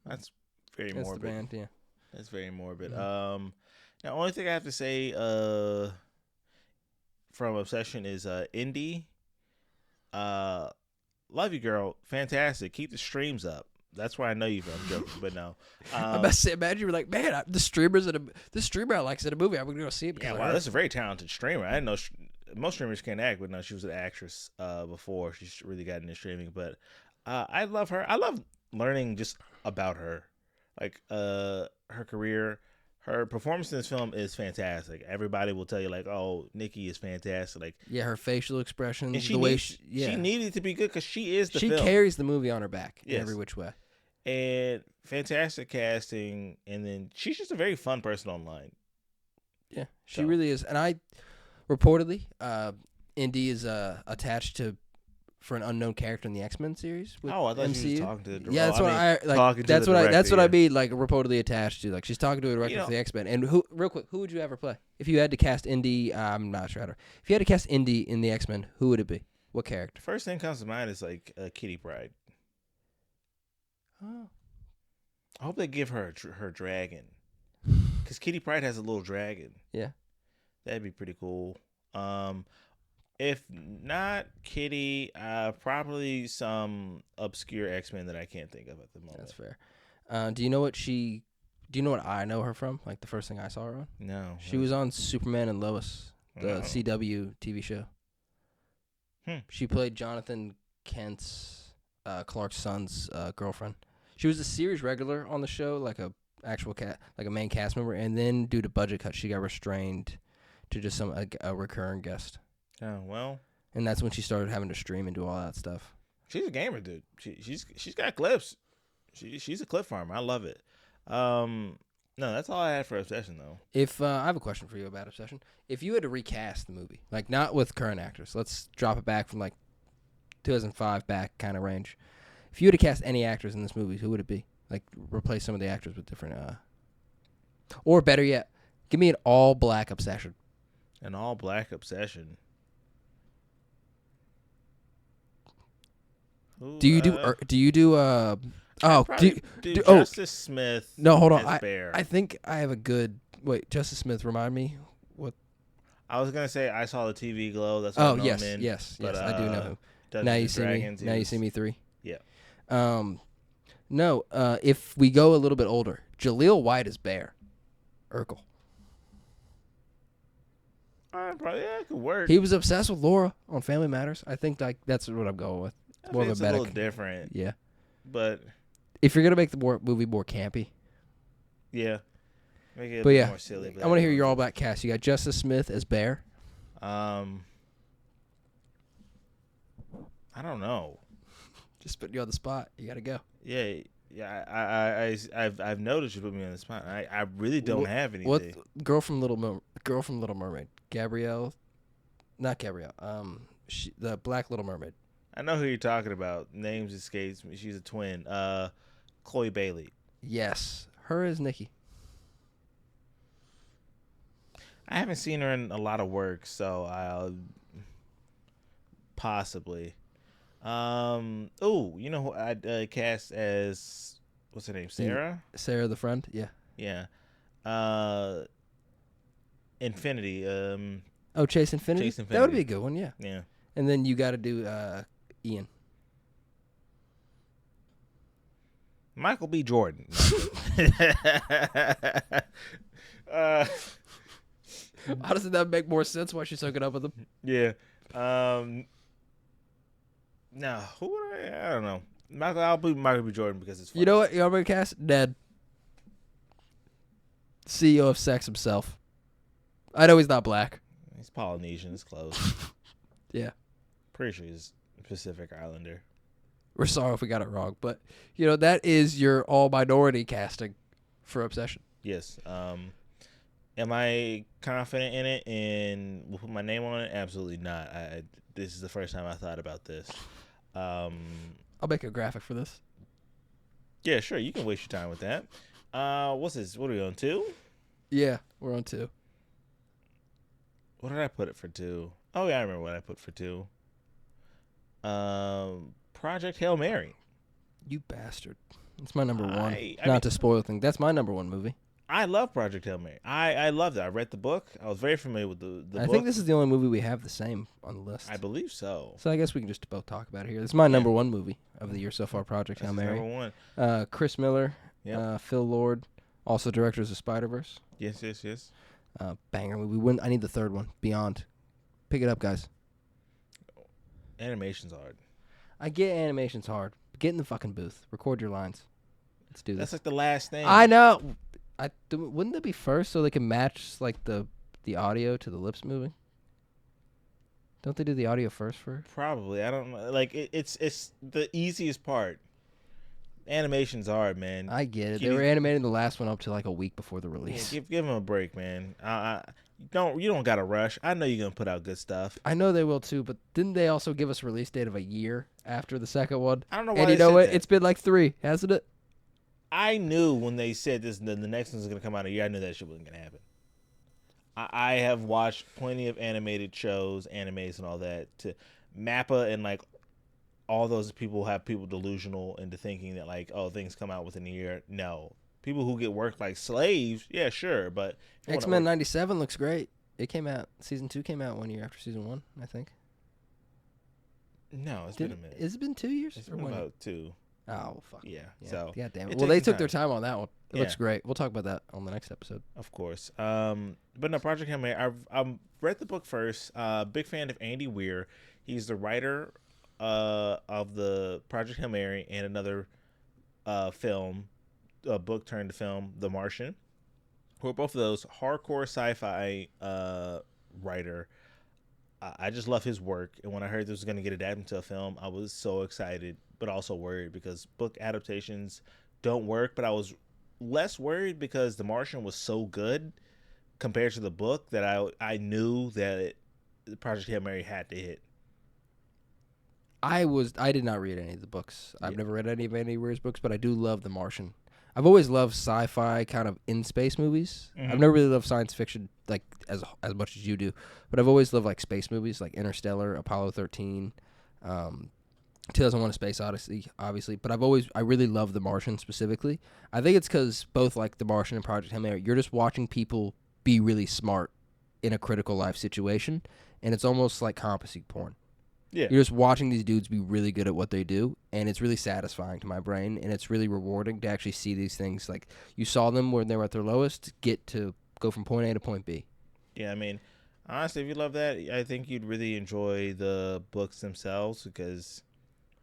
that's very morbid. That's the band, yeah. That's very morbid. Mm-hmm. The only thing I have to say from Obsession is Indie. Love you, girl. Fantastic. Keep the streams up. That's where I know you from. I'm joking, but no. I'm about to say, imagine you were like, man, the streamer I like in a movie. I'm going to go see it. Yeah, wow, that's a very talented streamer. I didn't know most streamers can't act, but no, she was an actress before she really got into streaming. But I love her. I love learning just about her, like her career. Her performance in this film is fantastic. Everybody will tell you, like, oh, Nikki is fantastic. Like, yeah, her facial expressions, and the way she needed to be good because she is the film. She carries the movie on her back in every which way. And fantastic casting, and then she's just a very fun person online. Yeah, she really is. And I reportedly, Indy is attached for an unknown character in the X-Men series. With I thought MCU. she was talking to the yeah, that's what I like. That's what I mean. Like reportedly attached to. Like she's talking to a director for the X-Men. And real quick, who would you ever play if you had to cast Indy? I'm not sure. If you had to cast Indy in the X-Men, who would it be? What character? First thing comes to mind is like Kitty Pryde. Oh. I hope they give her her dragon, because Kitty Pryde has a little dragon. Yeah, that'd be pretty cool. If not Kitty, probably some obscure X-Men that I can't think of at the moment. That's fair. Do you know what I know her from? Like the first thing I saw her on? No. She was on Superman and Lois, the CW TV show. She played Jonathan Kent's Clark's son's girlfriend. She was a series regular on the show, like a main cast member, and then due to budget cuts, she got restrained to just a recurring guest. Oh well. And that's when she started having to stream and do all that stuff. She's a gamer, dude. She's got clips. She's a clip farmer. I love it. No, that's all I had for Obsession though. If I have a question for you about Obsession, if you had to recast the movie, like not with current actors, let's drop it back from like 2005 back kind of range. If you had to cast any actors in this movie, who would it be? Like replace some of the actors with different, or better yet, give me an all-black Obsession. An all-black Obsession. Ooh, do you do Justice Smith? No, hold on. Bear. I think I have a good. Wait, Justice Smith. Remind me what. I was gonna say I saw the TV Glow. That's what I know yes, him in, yes, but, I do know him. Dungeons Now you see me 3. Yeah. No. If we go a little bit older, Jaleel White is Bear. Urkel. Probably it could work. He was obsessed with Laura on Family Matters. I think like that's what I'm going with. More of a little different. Yeah. But if you're gonna make the movie more campy. Yeah. Make it more silly. I want to hear your all-black cast. You got Justice Smith as Bear. I don't know. Just putting you on the spot. You gotta go. Yeah. I've noticed you put me on the spot. I really don't have anything. What girl from Little Mermaid? Gabrielle, not Gabrielle. The Black Little Mermaid. I know who you're talking about. Names escapes me. She's a twin. Chloe Bailey. Yes, her is Nikki. I haven't seen her in a lot of work, so I'll possibly. Oh, you know who I'd cast as what's her name? Sarah. Sarah the friend. Yeah. Yeah. Uh, Infinity. Oh, Chase Infinity. Chase That would be Infinity. a good one. Yeah. Yeah. And then you got to do Ian. Michael B. Jordan. How does that make more sense? Why she's hooking up with him? Yeah. No, who would I don't know. I'll be Michael B. Jordan because it's funny. You know what? You know what cast? Ned. CEO of Sex himself. I know he's not black. He's Polynesian. It's close. Yeah. Pretty sure he's Pacific Islander. We're sorry if we got it wrong, but that is your all minority casting for Obsession. Yes. Am I confident in it and will put my name on it? Absolutely not. This is the first time I thought about this. I'll make a graphic for this. Yeah, sure. You can waste your time with that. What's this? What are we on, 2? Yeah, we're on 2. What did I put it for 2? Oh yeah, I remember what I put for 2. Project Hail Mary. You bastard. It's my number 1. I mean, Not to spoil things. That's my number 1 movie. I love Project Hail Mary. I loved it. I read the book. I was very familiar with the book. I think this is the only movie we have the same on the list. I believe so. So I guess we can just both talk about it here. This is my number 1 movie of the year so far, Project Hail Mary. Number 1. Chris Miller, Yep. Phil Lord, also directors of Spider-Verse. Yes. Banger movie. I need the third one, Beyond. Pick it up, guys. Animation's hard. I get animation's hard. Get in the fucking booth. Record your lines. Let's do this. That's like the last thing. I know. Wouldn't that be first so they can match like the audio to the lips moving? Don't they do the audio first? Probably. I don't know. Like it's the easiest part. Animation's hard, man. I get it. They were animating the last one up to like a week before the Yeah, release. give them a break, man. You don't gotta rush. I know you're gonna put out good stuff. I know they will too, but didn't they also give us a release date of a year after the second one? I don't know why. And you know what? It's been like 3, hasn't it? I knew when they said this, the next one's gonna come out in a year. I knew that shit wasn't gonna happen. I have watched plenty of animated shows, animes, and all that. To Mappa and like all those people have people delusional into thinking that like, oh, things come out within a year. No, people who get worked like slaves, yeah, sure, but X-Men 97 looks great. It came out. Season 2 came out 1 year after season 1, I think. No, it's been a minute. Has it been 2 years? It's or been 1 year? about 2. Oh, fuck. Yeah. Yeah. So God damn it. it Well, takes they some took their time. time on that one. It looks great. We'll talk about that on the next episode. Of course. But no, Project Hail Mary. I've read the book first. Big fan of Andy Weir. He's the writer of the Project Hail Mary and another book turned to film, The Martian. Who are both of those hardcore sci-fi writer. I just love his work, and when I heard this was going to get adapted into a film, I was so excited, but also worried because book adaptations don't work. But I was less worried because The Martian was so good compared to the book that I knew that Project Hail Mary had to hit. I did not read any of the books. I've never read any of Andy Weir's books, but I do love The Martian. I've always loved sci-fi kind of in space movies. Mm-hmm. I've never really loved science fiction like as much as you do, but I've always loved like space movies like Interstellar, Apollo 13, 2001: A Space Odyssey, obviously. But I really love The Martian specifically. I think it's because both like The Martian and Project Hail Mary, you're just watching people be really smart in a critical life situation, and it's almost like competency porn. Yeah. You're just watching these dudes be really good at what they do, and it's really satisfying to my brain, and it's really rewarding to actually see these things. Like, you saw them when they were at their lowest, go from point A to point B. Yeah, I mean, honestly, if you love that, I think you'd really enjoy the books themselves because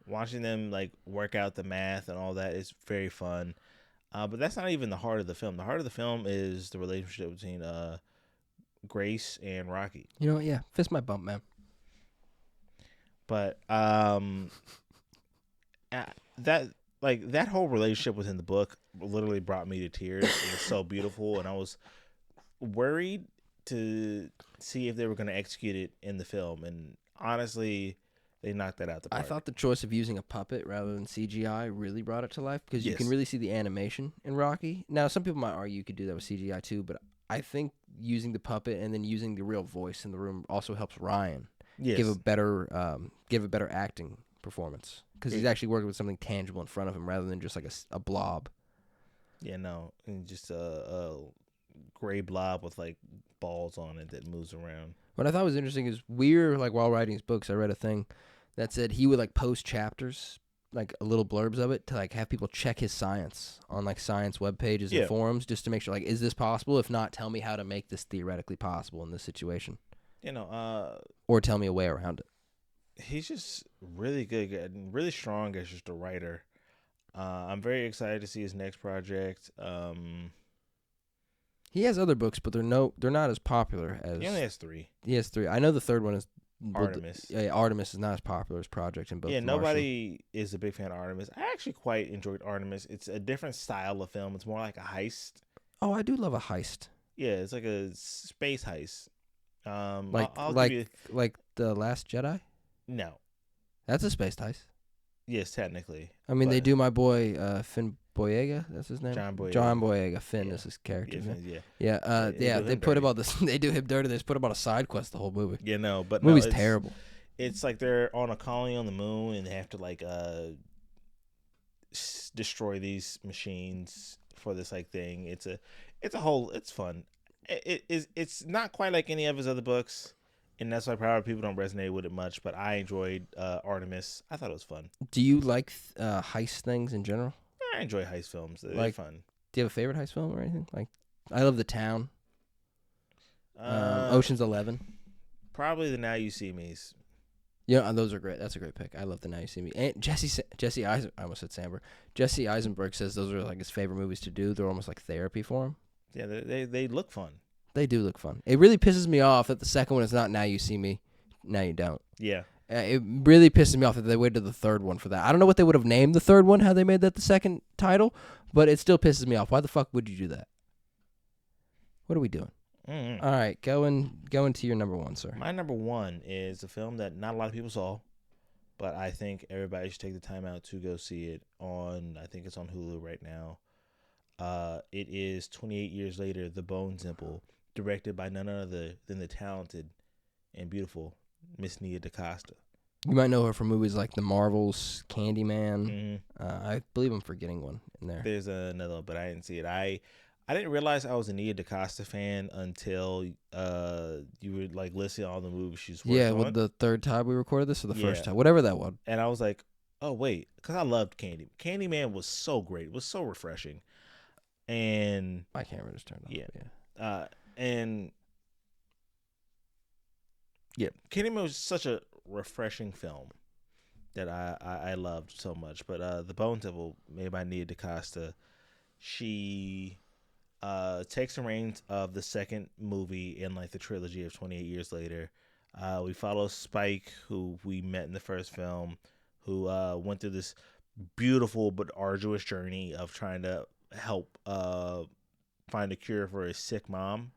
watching them, like, work out the math and all that is very fun. But that's not even the heart of the film. The heart of the film is the relationship between Grace and Rocky. You know what? Yeah, fist my bump, man. But that whole relationship within the book literally brought me to tears. It was so beautiful, and I was worried to see if they were going to execute it in the film. And honestly, they knocked that out the park. I thought the choice of using a puppet rather than CGI really brought it to life because you can really see the animation in Rocky. Now, some people might argue you could do that with CGI too, but I think using the puppet and then using the real voice in the room also helps Ryan. Yes. Give a better acting performance because he's actually working with something tangible in front of him rather than just like a blob. Yeah, no, and just a gray blob with like balls on it that moves around. What I thought was interesting is like while writing his books, I read a thing that said he would like post chapters, like a little blurbs of it, to like have people check his science on like science web pages and forums just to make sure like, is this possible? If not, tell me how to make this theoretically possible in this situation. Or tell me a way around it. He's just really good and really strong as just a writer. I'm very excited to see his next project. He has other books, but they're not as popular as. He only has 3. He has 3. I know the third one is Artemis. Artemis is not as popular as Project in both. Yeah, nobody is a big fan of Artemis. I actually quite enjoyed Artemis. It's a different style of film. It's more like a heist. Oh, I do love a heist. Yeah, it's like a space heist. Like The Last Jedi. No, that's a space heist. Yes, technically. I mean, they do my boy Finn Boyega. That's his name. John Boyega. John Boyega. Finn is his character. Yeah. They put about this. They do him dirty. They just put about a side quest the whole movie. Yeah, no, but the movie's terrible. It's like they're on a colony on the moon and they have to like destroy these machines for this like thing. It's fun. It's not quite like any of his other books. And that's why probably people don't resonate with it much, but I enjoyed Artemis. I thought it was fun. Do you like heist things in general? I enjoy heist films. They're fun. Do you have a favorite heist film or anything? Like, I love The Town. Ocean's 11. Probably the Now You See Me's. Yeah, those are great. That's a great pick. I love the Now You See Me. And Jesse I almost said Samberg. Jesse Eisenberg says those are like his favorite movies to do. They're almost like therapy for him. Yeah, they look fun. They do look fun. It really pisses me off that the second one is not Now You See Me, Now You Don't. Yeah. It really pisses me off that they waited to the third one for that. I don't know what they would have named the third one, how they made that the second title, but it still pisses me off. Why the fuck would you do that? What are we doing? Mm-hmm. All right, go into your number 1, sir. My number 1 is a film that not a lot of people saw, but I think everybody should take the time out to go see it I think it's on Hulu right now. It is 28 Years Later, The Bone Temple, directed by none other than the talented and beautiful Miss Nia DaCosta. You might know her from movies like The Marvels, Candyman. Mm-hmm. I believe I'm forgetting one in there. There's another one, but I didn't see it. I didn't realize I was a Nia DaCosta fan until you were like listing all the movies she's worked on. Yeah, the third time we recorded this or the first time, whatever that was. And I was like, oh wait, because I loved Candy. Candyman was so great, it was so refreshing, and my camera just turned off. Yeah. Candyman was such a refreshing film that I loved so much. But The Bone Temple, made by Nia DaCosta, she takes the reins of the second movie in like the trilogy of 28 Years Later. We follow Spike, who we met in the first film, who went through this beautiful but arduous journey of trying to help find a cure for his sick mom.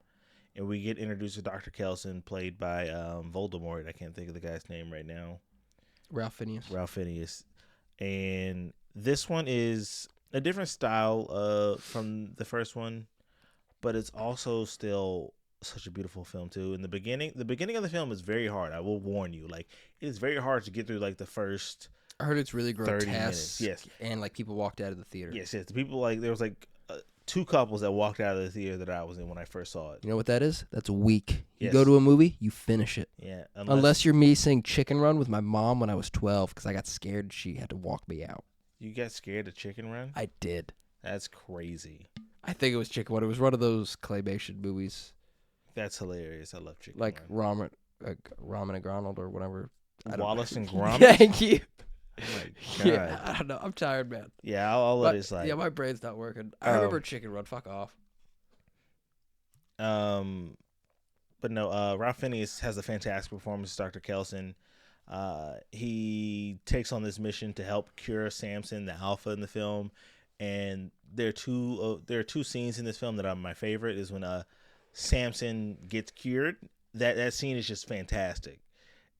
And we get introduced to Dr. Kelson, played by Voldemort. I can't think of the guy's name right now. Ralph Fiennes. And this one is a different style from the first one, but it's also still such a beautiful film too. In the beginning of the film is very hard. I will warn you. Like, it is very hard to get through like the first. I heard it's really 30 grotesque. minutes. Yes. And like people walked out of the theater. Yes. The people, like, there was like 2 couples that walked out of the theater that I was in when I first saw it. You know what that is? That's weak. You Yes. go to a movie, you finish it. Yeah. Unless you're me saying Chicken Run with my mom when I was 12 because I got scared she had to walk me out. You got scared of Chicken Run? I did. That's crazy. I think it was Chicken Run. It was one of those claymation movies. That's hilarious. I love Chicken like Run. Ramen and Ronald or whatever. Wallace and Gromit? Thank you. Oh my God. Yeah, I don't know. I'm tired, man. Yeah, I'll let it slide. Yeah, my brain's not working. I remember Chicken Run. Fuck off. But no, Ralph Fiennes has a fantastic performance as Dr. Kelson. He takes on this mission to help cure Samson, the alpha in the film. And there are two scenes in this film that are my favorite. Is when Samson gets cured. That scene is just fantastic.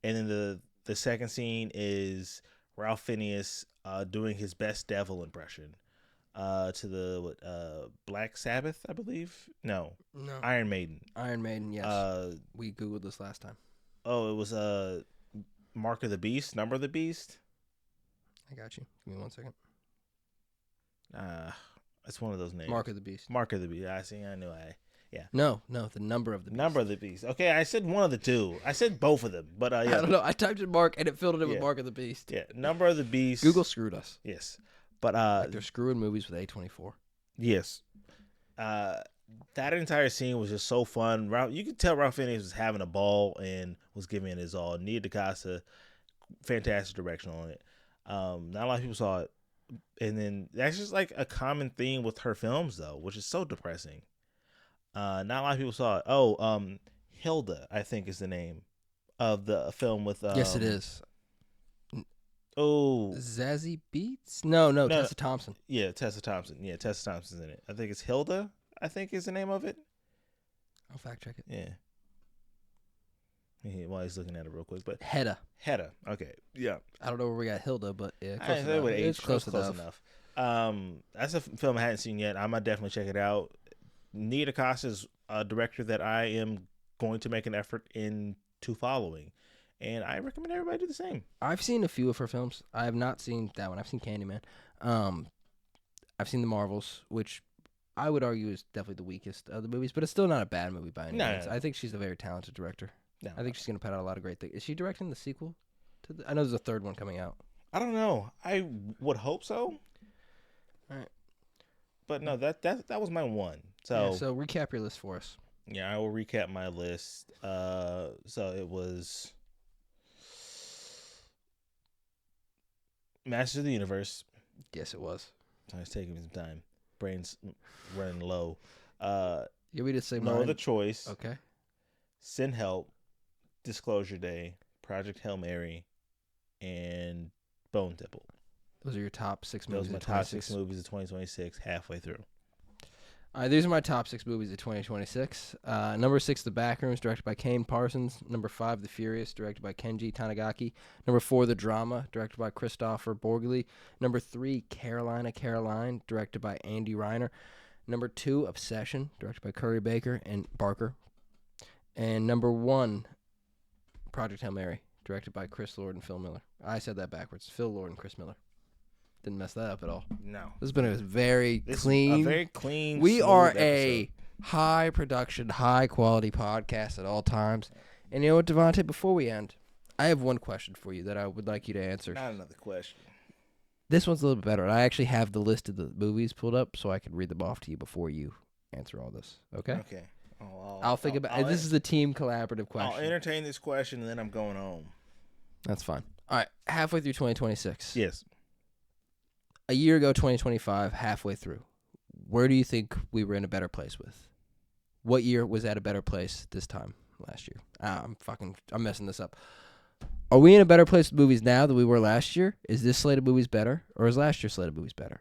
And then the second scene is Ralph Fiennes doing his best devil impression to the Black Sabbath, I believe. No, Iron Maiden. Iron Maiden, yes. We Googled this last time. Oh, it was Mark of the Beast, Number of the Beast. I got you. Give me 1 second. It's one of those names. Mark of the Beast. Mark of the Beast. I see. I knew. Yeah. No, the Number of the Beast. Number of the Beast. Okay, I said one of the two. I said both of them, but yeah. I don't know. I typed in Mark and it filled it in with Mark of the Beast. Yeah, Number of the Beast. Google screwed us. Yes, but like they're screwing movies with A24. Yes. That entire scene was just so fun. You could tell Ralph Fiennes was having a ball and was giving it his all. Nia DaCosta, fantastic direction on it. Not a lot of people saw it. And then that's just like a common theme with her films, though, which is so depressing. Not a lot of people saw it. Hilda, I think is the name of the film with. Yes, it is. Oh, Zazie Beetz? No, Tessa Thompson. Yeah, Tessa Thompson. Yeah, Tessa Thompson's in it. I think it's Hilda. I think is the name of it. I'll fact check it. Yeah. While he's looking at it real quick, but Hedda. Okay. Yeah. I don't know where we got Hilda, but yeah, it's close enough. That's a film I hadn't seen yet. I might definitely check it out. Nia DaCosta is a director that I am going to make an effort into following, and I recommend everybody do the same. I've seen a few of her films. I have not seen that one. I've seen Candyman. I've seen The Marvels, which I would argue is definitely the weakest of the movies, but it's still not a bad movie by any means. I think she's a very talented director. No. I think she's going to put out a lot of great things. Is she directing the sequel? I know there's a third one coming out. I don't know. I would hope so. All right. But no, that was my one. So recap your list for us. Yeah, I will recap my list. So it was Masters of the Universe. Yes, it was. It's taking me some time. Brain's running low. You want me to say No mine? Other Choice. Okay. Send Help. Disclosure Day. Project Hail Mary. And Bone Temple. Those are your top 6 movies. Those are my top 6 movies of 2026, halfway through. All right, these are my top 6 movies of 2026. Number 6, The Backrooms, directed by Kane Parsons. Number 5, The Furious, directed by Kenji Tanigaki. Number 4, The Drama, directed by Christopher Borgli. Number 3, Caroline, directed by Andy Reiner. Number 2, Obsession, directed by Curry Baker and Barker. And number 1, Project Hail Mary, directed by Chris Lord and Phil Miller. I said that backwards. Phil Lord and Chris Miller. Didn't mess that up at all. No. This has been a very clean. We are a high production, high quality podcast at all times. And you know what, Devontae, before we end, I have one question for you that I would like you to answer. Not another question. This one's a little bit better. I actually have the list of the movies pulled up so I can read them off to you before you answer all this. Okay? Okay. I'll think about it. This is a team collaborative question. I'll entertain this question and then I'm going home. That's fine. All right. Halfway through 2026. Yes. A year ago, 2025, halfway through, where do you think we were in a better place with? What year was at a better place this time last year? I'm messing this up. Are we in a better place with movies now than we were last year? Is this slate of movies better, or is last year's slate of movies better?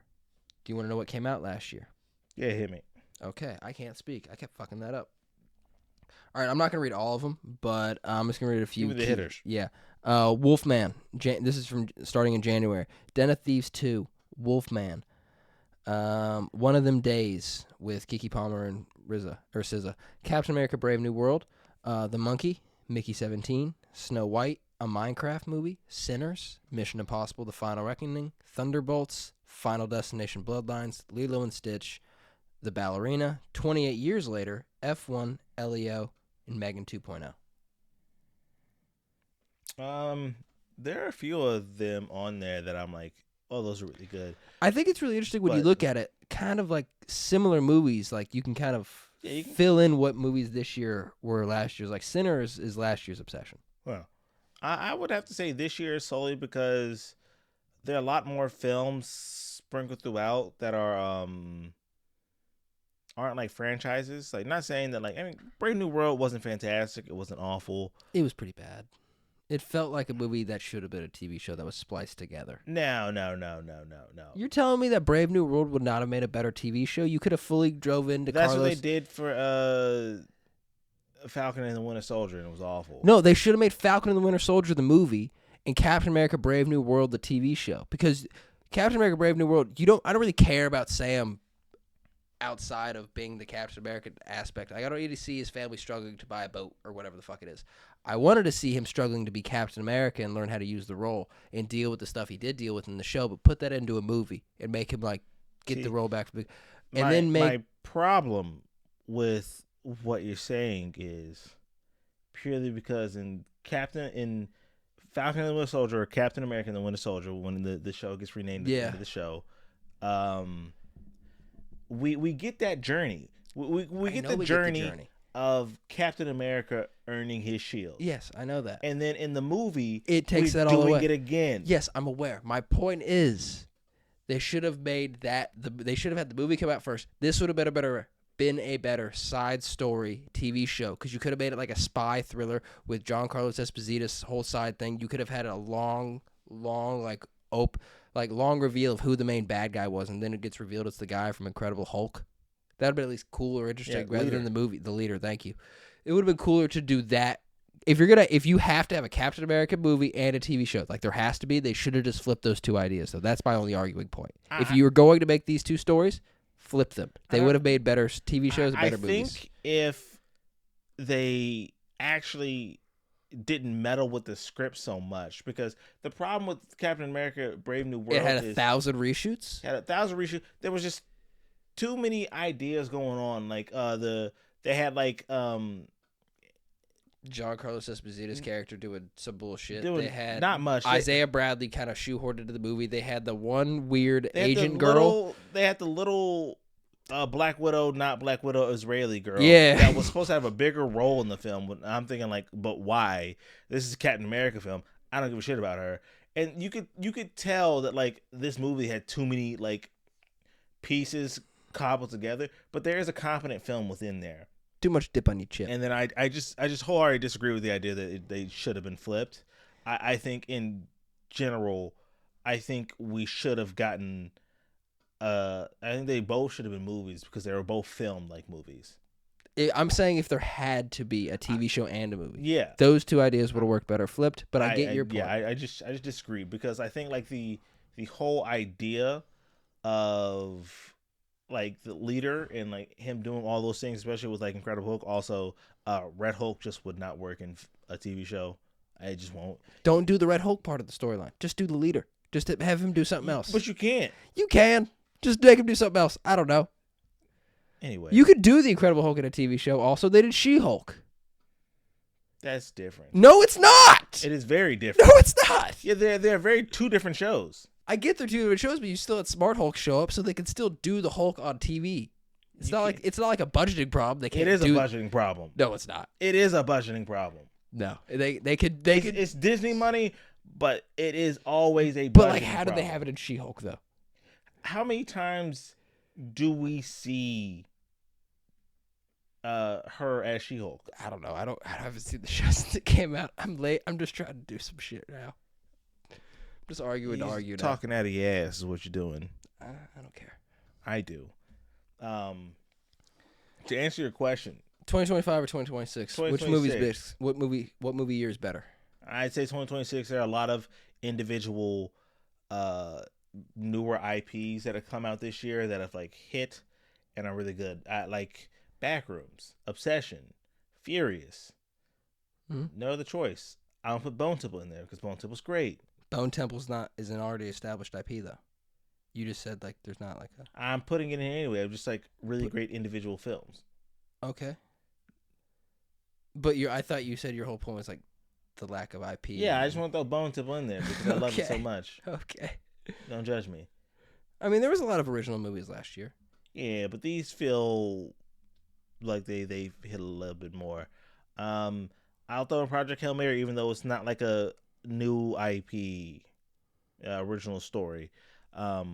Do you want to know what came out last year? Yeah, hit me. Okay, I can't speak. I kept fucking that up. All right, I'm not going to read all of them, but I'm just going to read a few. Give me the hitters. Yeah. Wolfman. This is from starting in January. Den of Thieves 2. Wolfman. One of Them Days with Keke Palmer and SZA. Captain America Brave New World. The Monkey. Mickey 17. Snow White. A Minecraft movie. Sinners. Mission Impossible The Final Reckoning. Thunderbolts. Final Destination Bloodlines. Lilo and Stitch. The Ballerina. 28 years later. F1. Leo. And Megan 2.0. There are a few of them on there that I'm like, oh, those are really good. I think it's really interesting when you look at it, kind of like similar movies. Like you can kind of fill in what movies this year were last year's. Like Sinners is last year's Obsession. Well, I would have to say this year solely because there are a lot more films sprinkled throughout that aren't like franchises. Like, not saying that, like, I mean, Brave New World wasn't fantastic. It wasn't awful. It was pretty bad. It felt like a movie that should have been a TV show that was spliced together. No. You're telling me that Brave New World would not have made a better TV show? You could have fully drove into That's Carlos. what they did for Falcon and the Winter Soldier, and it was awful. No, they should have made Falcon and the Winter Soldier the movie and Captain America Brave New World the TV show. Because Captain America Brave New World, I don't really care about Sam outside of being the Captain America aspect. I don't need to see his family struggling to buy a boat or whatever the fuck it is. I wanted to see him struggling to be Captain America and learn how to use the role and deal with the stuff he did deal with in the show, but put that into a movie and make him like get the role back from and then make my problem with what you're saying is purely because in Falcon and the Winter Soldier, or Captain America and the Winter Soldier, when the show gets renamed at the end of the show, we get that journey. We get the journey of Captain America earning his shield. Yes, I know that. And then in the movie, it takes that all away. Doing it again. Yes, I'm aware. My point is, they should have made that. They should have had the movie come out first. This would have been a better side story TV show, because you could have made it like a spy thriller with Giancarlo Esposito's whole side thing. You could have had a long long reveal of who the main bad guy was, and then it gets revealed it's the guy from Incredible Hulk. That would have been at least cool or interesting rather than the leader. Thank you. It would have been cooler to do that. If you have to have a Captain America movie and a TV show, like there has to be, they should have just flipped those two ideas. So that's my only arguing point. If you were going to make these two stories, flip them. They would have made better TV shows and better movies. I think if they actually didn't meddle with the script so much, because the problem with Captain America Brave New World, it had 1,000 reshoots. There was just too many ideas going on. Like they had like Giancarlo Esposito's character doing some bullshit. They had not much. Isaiah Bradley kind of shoehorned into the movie. They had the one weird Asian girl. They had the little Black Widow, not Black Widow, Israeli girl. Yeah, that was supposed to have a bigger role in the film. I'm thinking like, but why? This is a Captain America film. I don't give a shit about her. And you could tell that like this movie had too many like pieces cobbled together. But there is a competent film within there. Too much dip on your chip. And then I just wholeheartedly disagree with the idea that they should have been flipped. I think in general, I think we should have gotten. I think they both should have been movies because they were both filmed like movies. I'm saying if there had to be a TV show and a movie, yeah, those two ideas would have worked better flipped. But I get your point. Yeah, I just disagree because I think like the whole idea of like the leader and like him doing all those things, especially with like Incredible Hulk. Also, Red Hulk just would not work in a TV show. I just won't. Don't do the Red Hulk part of the storyline. Just do the leader. Just have him do something else. But you can't. You can. Just make him do something else. I don't know. Anyway, you could do the Incredible Hulk in a TV show. Also, they did She-Hulk. That's different. No, it's not. It is very different. No, it's not. Yeah, they're very two different shows. I get they're two different shows, but you still had Smart Hulk show up, so they can still do the Hulk on TV. It's not like a budgeting problem. They can't. It is a budgeting problem. No, it's not. It is a budgeting problem. No, they could. It's Disney money, but it is always a. But like, how did they have it in She-Hulk though? How many times do we see her as She-Hulk? I don't know. I haven't seen the show since it came out. I'm late. I'm just trying to do some shit now. I'm just arguing to argue. Talking out of your ass is what you're doing. I don't care. I do. To answer your question, 2025 or 2026? Which movie's best? What movie year is better? I'd say 2026. There are a lot of individual newer IPs that have come out this year that have like hit and are really good. Like Backrooms, Obsession, Furious. Mm-hmm. No other choice. I don't put Bone Temple in there because Bone Temple's great. Bone Temple's is an already established IP though. You just said like there's not like a. I'm putting it in anyway. I'm just like really great individual films. Okay. But I thought you said your whole point was like the lack of IP. Yeah, I just want to throw Bone Temple in there because I love it so much. Okay. Don't judge me. I mean, there was a lot of original movies last year. Yeah, but these feel like they hit a little bit more. I'll throw in Project Hail Mary, even though it's not like a new IP, original story. But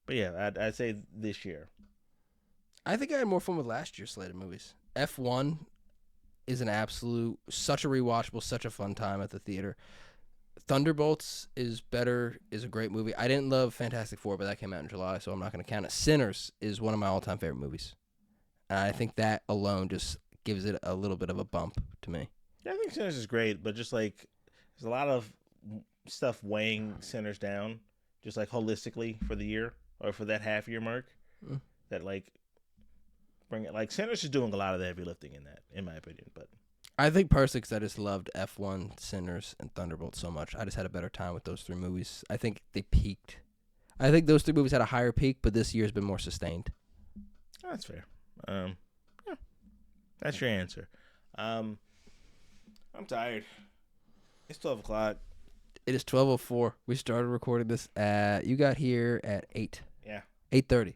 yeah, I'd say this year. I think I had more fun with last year's slate of movies. F1 is such a rewatchable, such a fun time at the theater. Thunderbolts is a great movie. I didn't love Fantastic Four, but that came out in July, so I'm not going to count it. Sinners is one of my all-time favorite movies. And I think that alone just gives it a little bit of a bump to me. Yeah, I think Sinners is great, but just like there's a lot of stuff weighing Sinners down, just like holistically for the year or for that half-year mark. that like bring it. Like Sinners is doing a lot of the heavy lifting in that, in my opinion. But I think personally, because I just loved F1, Sinners, and Thunderbolt so much, I just had a better time with those three movies. I think they peaked. I think those three movies had a higher peak, but this year's been more sustained. that's fair. Yeah, that's your answer. I'm tired. It's 12 o'clock. It is 12:04. We started recording this at. You got here at 8. Yeah. 8:30.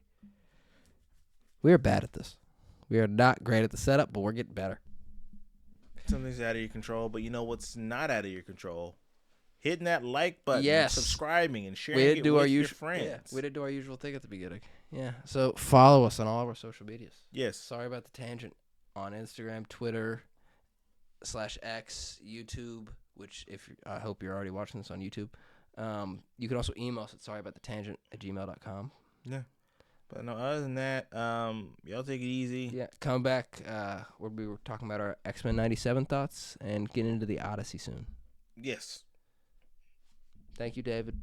We are bad at this. We are not great at the setup, but we're getting better. Something's out of your control, but you know what's not out of your control? Hitting that like button, Yes. subscribing, and sharing We didn't it do with our your usual. friends. Yeah, we didn't do our usual thing at the beginning. Yeah. So follow us on all of our social medias. Yes. Sorry about the tangent on Instagram, Twitter, /X, YouTube. Which I hope you're already watching this on YouTube. You can also email us at sorryaboutthetangent@gmail.com. Yeah. But no, other than that, y'all take it easy. Yeah, come back. We were talking about our X-Men 97 thoughts and get into the Odyssey soon. Yes. Thank you, David.